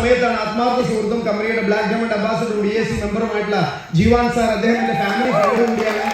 സമയത്താണ് ആത്മാർത്ഥ സുഹൃത്തും കമ്പനിയുടെ ബ്ലാക്ക് ഡയമണ്ട് അംബാസഡറും DAC മെമ്പറുമായിട്ടുള്ള ജീവാൻ സാർ, അദ്ദേഹത്തിന്റെ ഫാമിലി ഫ്രണ്ട് കൂടിയാണ്.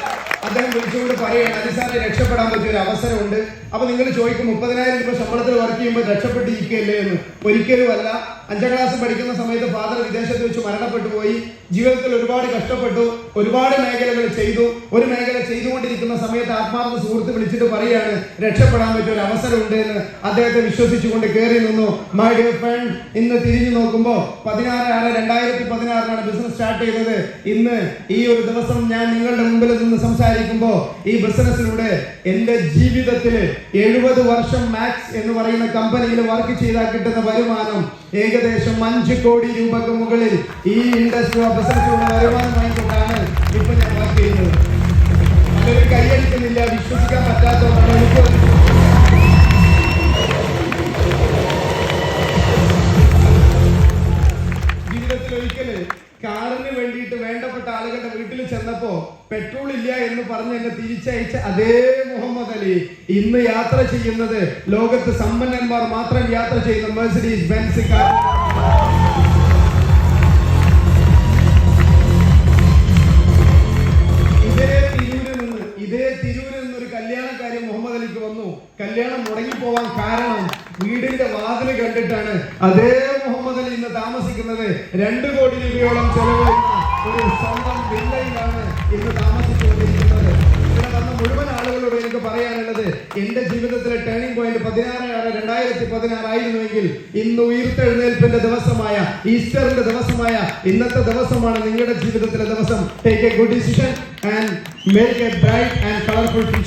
അദ്ദേഹം വിളിച്ചുകൊണ്ട് പറയുകയാണ്, അതിസാറിന് രക്ഷപ്പെടാൻ പറ്റിയ ഒരു അവസരമുണ്ട്. അപ്പൊ നിങ്ങൾ ചോദിക്കും 30,000 രൂപ ശമ്പളത്തിൽ വർക്ക് ചെയ്യുമ്പോൾ രക്ഷപ്പെട്ടിരിക്കുകയല്ലേ എന്ന്. ഒരിക്കലും അല്ല. 5ാം ക്ലാസ് പഠിക്കുന്ന സമയത്ത് ഫാദർ വിദേശത്ത് വെച്ച് മരണപ്പെട്ടു പോയി. ജീവിതത്തിൽ ഒരുപാട് കഷ്ടപ്പെട്ടു, ഒരുപാട് മേഖലകൾ ചെയ്തു. ഒരു മേഖല ചെയ്തുകൊണ്ടിരിക്കുന്ന സമയത്ത് ആത്മാർത്ഥ സുഹൃത്ത് വിളിച്ചിട്ട് പറയാണ്, രക്ഷപ്പെടാൻ പറ്റിയ ഒരു അവസരമുണ്ട് എന്ന്. അദ്ദേഹത്തെ വിശ്വസിച്ചുകൊണ്ട് കയറി നിന്നു. മൈ ഡിയർ ഫ്രണ്ട്, ഇന്ന് തിരിഞ്ഞു നോക്കുമ്പോൾ 16/6/2016 ബിസിനസ് സ്റ്റാർട്ട് ചെയ്തത്. ഇന്ന് ഈ ഒരു ദിവസം ഞാൻ നിങ്ങളുടെ മുമ്പിൽ നിന്ന് സംസാരിക്കുമ്പോൾ ഈ ബിസിനസ്സിലൂടെ എന്റെ ജീവിതത്തില് 70 വർഷം മാക്സ് എന്ന് പറയുന്ന കമ്പനിയിൽ വർക്ക് ചെയ്താൽ കിട്ടുന്ന വരുമാനം ഏകദേശം 5 കോടി രൂപക്ക് മുകളിൽ ഈ ഇൻഡസ്ട്രി ബിസിനസ്സിലൂടെ വരുമാനമായിക്കൊണ്ടാണ് ഇപ്പൊ ഞാൻ വർക്ക് ചെയ്യുന്നത്. അതൊരു കൈയടിക്കുന്നില്ല, വിശ്വസിക്കാൻ പറ്റാത്തതാണ്. ജീവിതത്തിൽ ഒരിക്കല് കാറിന് വേണ്ടിയിട്ട് വേണ്ടപ്പെട്ട ആളുകളുടെ വീട്ടിൽ ചെന്നപ്പോ പെട്രോൾ ഇല്ല എന്ന് പറഞ്ഞ് എന്നെ തിരിച്ചയച്ച അതേ മുഹമ്മദ് അലി ഇന്ന് യാത്ര ചെയ്യുന്നത് ലോകത്ത് സമ്പന്നന്മാർ മാത്രം യാത്ര ചെയ്യുന്ന മെർസിഡീസ് ബെൻസ് കാർ. ഇതേ തിരൂരിൽ നിന്നൊരു കല്യാണക്കാരി മുഹമ്മദ് അലിക്ക് വന്നു. കല്യാണം മുടങ്ങിപ്പോവാൻ കാരണം വീടിന്റെ വാതില് കണ്ടിട്ടാണ്. അതേ മുഹമ്മദ് അലി ഇന്ന് താമസിക്കുന്നത് 2 കോടി രൂപയോളം ചെലവ് വരുന്ന ഒരു സ്വന്തം വില്ലയിലാണ് ഇന്ന് താമസിച്ചുകൊണ്ടിരിക്കുന്നത്. ഇവിടെ വന്ന മുഴുവൻ ആളുകളോട് എനിക്ക് പറയാനുള്ളത്, എന്റെ ജീവിതത്തിലെ ടേണിംഗ് പോയിന്റ് 16/6/2016 ആയിരുന്നുവെങ്കിൽ ഇന്ന് ഉയർത്തെഴുന്നേൽപ്പിന്റെ ദിവസമായ ഈസ്റ്ററിന്റെ ദിവസമായ ഇന്നത്തെ ദിവസമാണ് നിങ്ങളുടെ ജീവിതത്തിലെ ദിവസം. Take A good decision and make A bright and colourful future.